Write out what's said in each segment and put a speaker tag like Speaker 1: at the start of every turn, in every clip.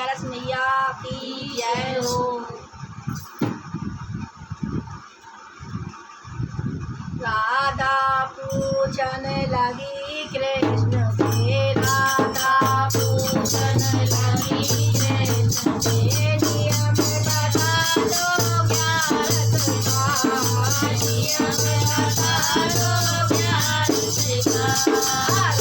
Speaker 1: रस मैया की जय हो। राधा पूजन लगी कृष्ण से, राधा पूजन लगी कृष्ण से, नियम बता दो ज्ञान का, नियम बता दो ज्ञान का।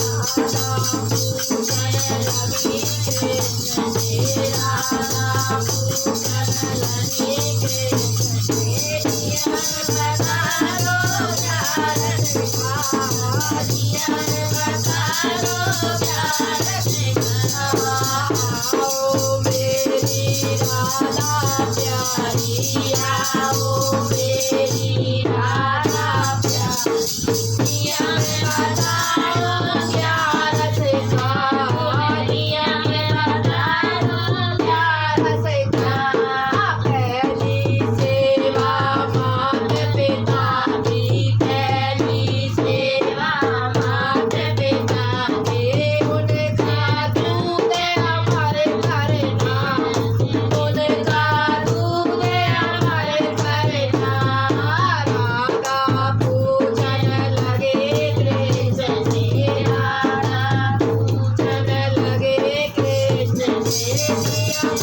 Speaker 1: राधा पूजन लगी कृष्ण से, राधा पूजन लगी कृष्ण से, नियम बता दो ज्ञान का, नियम बता दो ज्ञान का। आओ मेरी राधा प्यारी, आओ मेरी राधा प्यारी, नियम बता दो ज्ञान का, नियम बता दो ज्ञान का। पहली सेवा मात पिता की, पहली सेवा मात पिता की, उनका दूध अमर करना, उनका दूध अमर करना। राधा पूजन लगे कृष्ण से, राधा पूजन लगे कृष्ण से, नियम